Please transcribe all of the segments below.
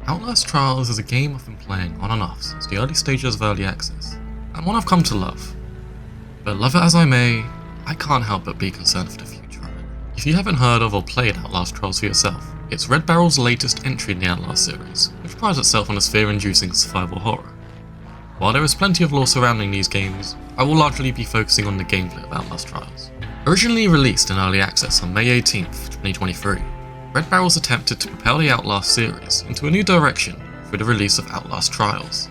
Outlast Trials is a game I've been playing on and off since the early stages of early access, and one I've come to love. But love it as I may, I can't help but be concerned for the future of it. If you haven't heard of or played Outlast Trials for yourself, it's Red Barrel's latest entry in the Outlast series, which prides itself on its fear-inducing survival horror. While there is plenty of lore surrounding these games, I will largely be focusing on the gameplay of Outlast Trials. Originally released in early access on May 18th, 2023, Red Barrels attempted to propel the Outlast series into a new direction through the release of Outlast Trials.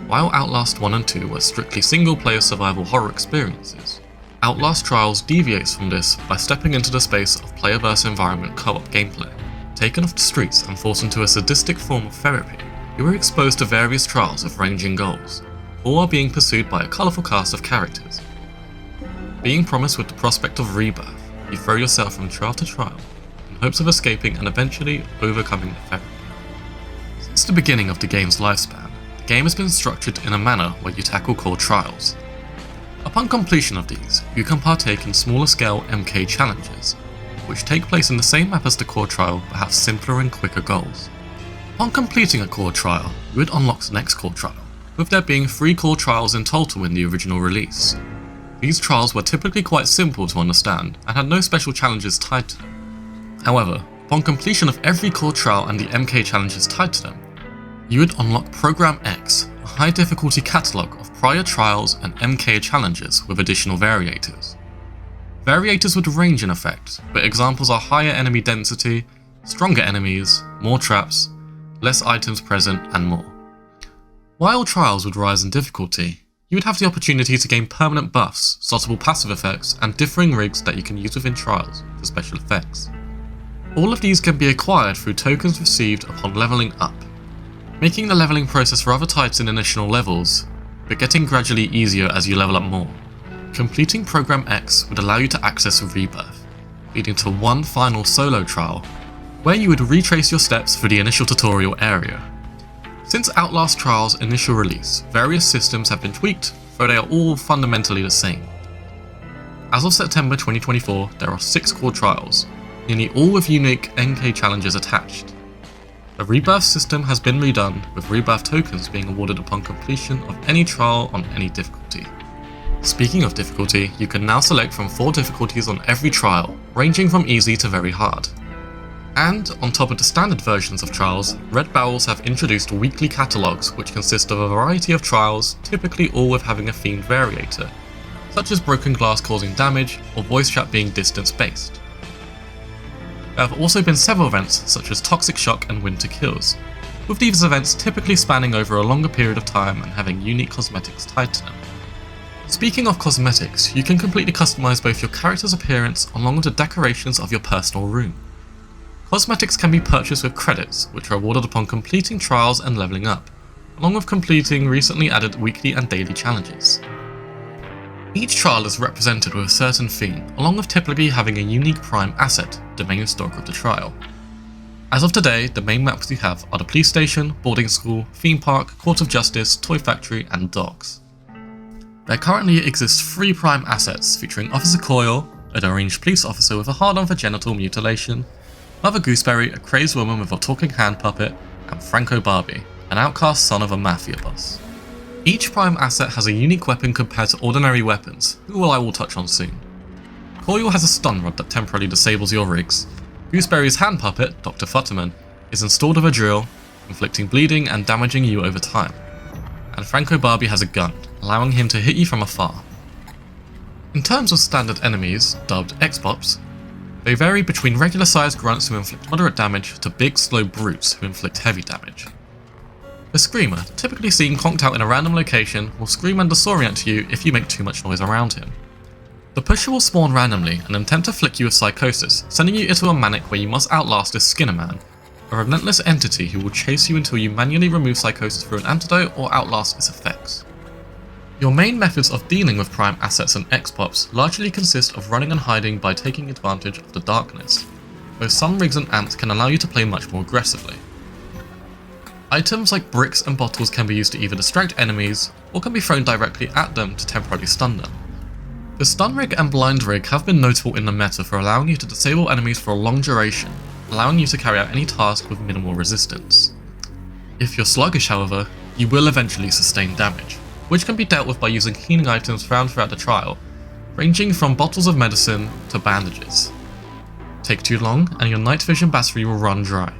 While Outlast 1 and 2 were strictly single-player survival horror experiences, Outlast Trials deviates from this by stepping into the space of player versus environment co-op gameplay. Taken off the streets and forced into a sadistic form of therapy, you are exposed to various trials of ranging goals, all are being pursued by a colourful cast of characters. Being promised with the prospect of rebirth, you throw yourself from trial to trial, in hopes of escaping and eventually overcoming the therapy. Since the beginning of the game's lifespan, the game has been structured in a manner where you tackle core trials. Upon completion of these, you can partake in smaller scale MK challenges, which take place in the same map as the core trial but have simpler and quicker goals. Upon completing a core trial, you would unlock the next core trial, with there being 3 core trials in total in the original release. These trials were typically quite simple to understand and had no special challenges tied to them. However, upon completion of every core trial and the MK challenges tied to them, you would unlock Program X, a high difficulty catalogue of prior trials and MK challenges with additional variators. Variators would range in effect, but examples are higher enemy density, stronger enemies, more traps, less items present, and more. While trials would rise in difficulty, you would have the opportunity to gain permanent buffs, subtle passive effects, and differing rigs that you can use within trials for special effects. All of these can be acquired through tokens received upon leveling up, making the leveling process for other types in initial levels, but getting gradually easier as you level up more. Completing Program X would allow you to access Rebirth, leading to one final solo trial, where you would retrace your steps through the initial tutorial area. Since Outlast Trials' initial release, various systems have been tweaked, though they are all fundamentally the same. As of September 2024, there are 6 core trials, nearly all with unique NK challenges attached. The Rebirth system has been redone, with Rebirth tokens being awarded upon completion of any trial on any difficulty. Speaking of difficulty, you can now select from 4 difficulties on every trial, ranging from easy to very hard. And, on top of the standard versions of trials, Red Barrels have introduced weekly catalogues which consist of a variety of trials, typically all with having a themed variator, such as broken glass causing damage or voice chat being distance based. There have also been several events such as Toxic Shock and Winter Kills, with these events typically spanning over a longer period of time and having unique cosmetics tied to them. Speaking of cosmetics, you can completely customize both your character's appearance along with the decorations of your personal room. Cosmetics can be purchased with credits, which are awarded upon completing trials and leveling up, along with completing recently added weekly and daily challenges. Each trial is represented with a certain theme, along with typically having a unique prime asset, the main stalker of the trial. As of today, the main maps you have are the police station, boarding school, theme park, court of justice, toy factory, and docks. There currently exists 3 prime assets featuring Officer Coyle, a deranged police officer with a hard-on for genital mutilation, Mother Gooseberry, a crazed woman with a talking hand puppet, and Franco Barbie, an outcast son of a mafia boss. Each prime asset has a unique weapon compared to ordinary weapons, who I will touch on soon. Coyle has a stun rod that temporarily disables your rigs. Gooseberry's hand puppet, Dr. Futterman, is installed with a drill, inflicting bleeding and damaging you over time. And Franco Barbie has a gun, allowing him to hit you from afar. In terms of standard enemies, dubbed X-Pops, they vary between regular sized grunts who inflict moderate damage to big slow brutes who inflict heavy damage. The Screamer, typically seen conked out in a random location, will scream and disorient you if you make too much noise around him. The Pusher will spawn randomly and attempt to flick you with psychosis, sending you into a manic where you must outlast this Skinner Man, a relentless entity who will chase you until you manually remove psychosis through an antidote or outlast its effects. Your main methods of dealing with prime assets and X-Pops largely consist of running and hiding by taking advantage of the darkness, though some rigs and amps can allow you to play much more aggressively. Items like bricks and bottles can be used to either distract enemies, or can be thrown directly at them to temporarily stun them. The stun rig and blind rig have been notable in the meta for allowing you to disable enemies for a long duration, allowing you to carry out any task with minimal resistance. If you're sluggish, however, you will eventually sustain damage, which can be dealt with by using healing items found throughout the trial, ranging from bottles of medicine to bandages. Take too long and your night vision battery will run dry,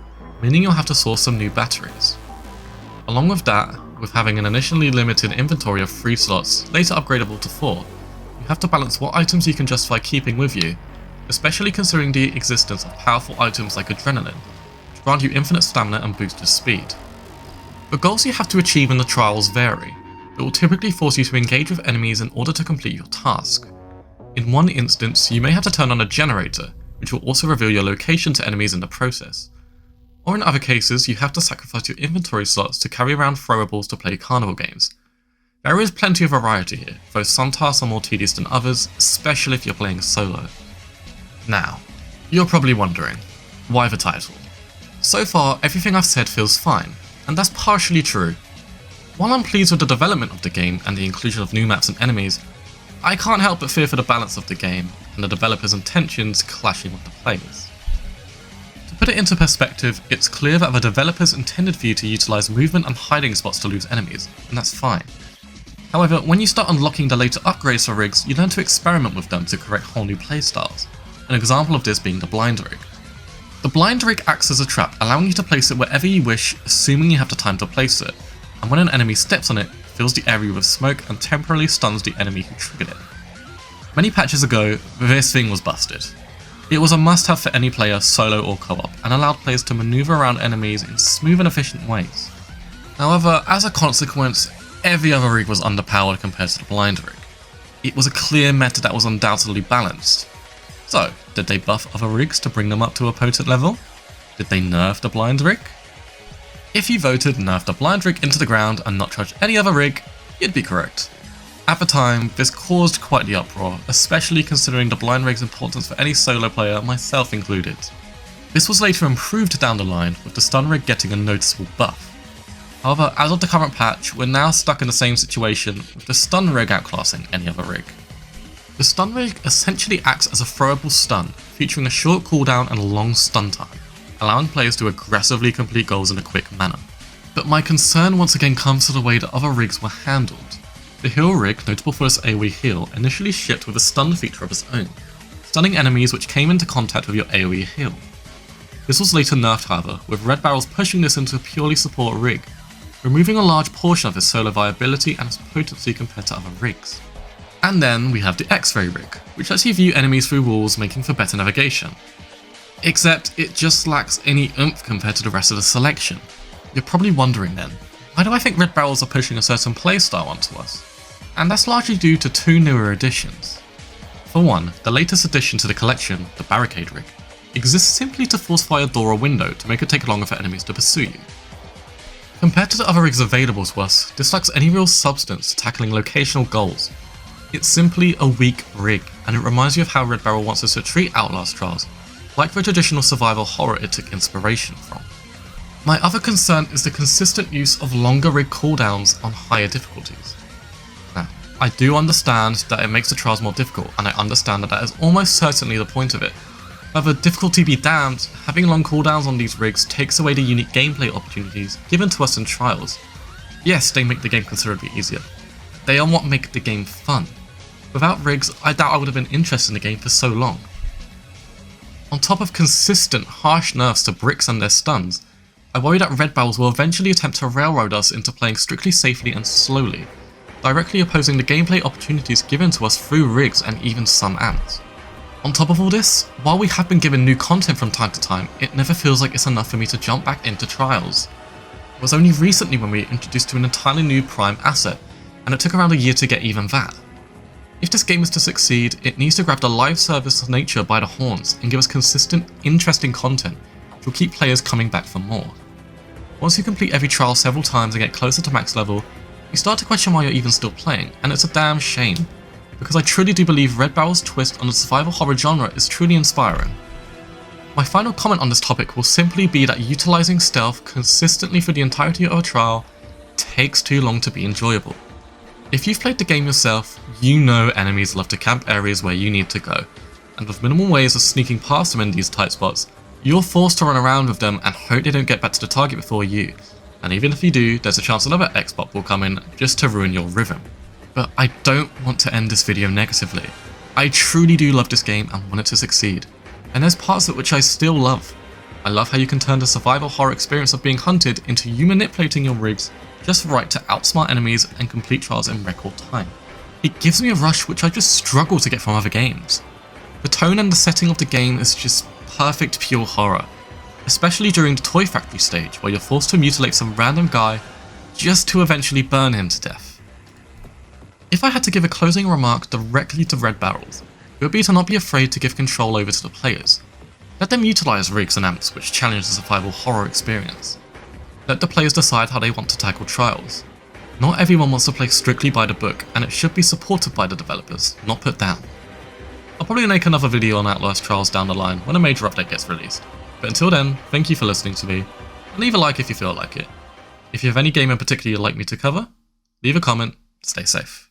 meaning you'll have to source some new batteries. Along with that, with having an initially limited inventory of 3 slots, later upgradable to 4, you have to balance what items you can justify keeping with you, especially considering the existence of powerful items like adrenaline, which grant you infinite stamina and boost your speed. The goals you have to achieve in the trials vary, but will typically force you to engage with enemies in order to complete your task. In one instance, you may have to turn on a generator, which will also reveal your location to enemies in the process. Or in other cases, you have to sacrifice your inventory slots to carry around throwables to play carnival games. There is plenty of variety here, though some tasks are more tedious than others, especially if you're playing solo. Now, you're probably wondering, why the title? So far, everything I've said feels fine, and that's partially true. While I'm pleased with the development of the game and the inclusion of new maps and enemies, I can't help but fear for the balance of the game and the developers' intentions clashing with the players. To put it into perspective, it's clear that the developers intended for you to utilise movement and hiding spots to lose enemies, and that's fine. However, when you start unlocking the later upgrades for rigs, you learn to experiment with them to create whole new playstyles, an example of this being the blind rig. The blind rig acts as a trap, allowing you to place it wherever you wish, assuming you have the time to place it, and when an enemy steps on it, fills the area with smoke and temporarily stuns the enemy who triggered it. Many patches ago, this thing was busted. It was a must-have for any player, solo or co-op, and allowed players to maneuver around enemies in smooth and efficient ways. However, as a consequence, every other rig was underpowered compared to the blind rig. It was a clear meta that was undoubtedly balanced. So, did they buff other rigs to bring them up to a potent level? Did they nerf the blind rig? If you voted nerf the blind rig into the ground and not touch any other rig, you'd be correct. At the time, this caused quite the uproar, especially considering the blind rig's importance for any solo player, myself included. This was later improved down the line, with the stun rig getting a noticeable buff. However, as of the current patch, we're now stuck in the same situation, with the stun rig outclassing any other rig. The stun rig essentially acts as a throwable stun, featuring a short cooldown and a long stun time, allowing players to aggressively complete goals in a quick manner. But my concern once again comes to the way that other rigs were handled. The heal rig, notable for its AoE heal, initially shipped with a stun feature of its own, stunning enemies which came into contact with your AoE heal. This was later nerfed, however, with Red Barrels pushing this into a purely support rig, removing a large portion of its solo viability and its potency compared to other rigs. And then we have the X-ray rig, which lets you view enemies through walls, making for better navigation. Except it just lacks any oomph compared to the rest of the selection. You're probably wondering then, why do I think Red Barrels are pushing a certain playstyle onto us? And that's largely due to 2 newer additions. For one, the latest addition to the collection, the Barricade rig, exists simply to force fire a door or window to make it take longer for enemies to pursue you. Compared to the other rigs available to us, this lacks any real substance to tackling locational goals. It's simply a weak rig, and it reminds you of how Red Barrel wants us to treat Outlast Trials, like the traditional survival horror it took inspiration from. My other concern is the consistent use of longer rig cooldowns on higher difficulties. Now, I do understand that it makes the trials more difficult, and I understand that that is almost certainly the point of it. However, difficulty be damned, having long cooldowns on these rigs takes away the unique gameplay opportunities given to us in trials. Yes, they make the game considerably easier. They are what make the game fun. Without rigs, I doubt I would have been interested in the game for so long. On top of consistent, harsh nerfs to bricks and their stuns, I worry that Red Barrels will eventually attempt to railroad us into playing strictly safely and slowly, directly opposing the gameplay opportunities given to us through rigs and even some ants. On top of all this, while we have been given new content from time to time, it never feels like it's enough for me to jump back into Trials. It was only recently when we were introduced to an entirely new Prime asset, and it took around a year to get even that. If this game is to succeed, it needs to grab the live service nature by the horns and give us consistent, interesting content which will keep players coming back for more. Once you complete every trial several times and get closer to max level, you start to question why you're even still playing, and it's a damn shame, because I truly do believe Red Barrel's twist on the survival horror genre is truly inspiring. My final comment on this topic will simply be that utilising stealth consistently for the entirety of a trial takes too long to be enjoyable. If you've played the game yourself, you know enemies love to camp areas where you need to go, and with minimal ways of sneaking past them in these tight spots, you're forced to run around with them and hope they don't get back to the target before you, and even if you do, there's a chance another Xbox will come in just to ruin your rhythm. But I don't want to end this video negatively. I truly do love this game and want it to succeed, and there's parts of it which I still love. I love how you can turn the survival horror experience of being hunted into you manipulating your rigs just right to outsmart enemies and complete trials in record time. It gives me a rush which I just struggle to get from other games. The tone and the setting of the game is just perfect pure horror, especially during the toy factory stage where you're forced to mutilate some random guy just to eventually burn him to death. If I had to give a closing remark directly to Red Barrels, it would be to not be afraid to give control over to the players. Let them utilize rigs and amps which challenge the survival horror experience. Let the players decide how they want to tackle trials. Not everyone wants to play strictly by the book, and it should be supported by the developers, not put down. I'll probably make another video on Outlast Trials down the line when a major update gets released, but until then, thank you for listening to me, and leave a like if you feel like it. If you have any game in particular you'd like me to cover, leave a comment, stay safe.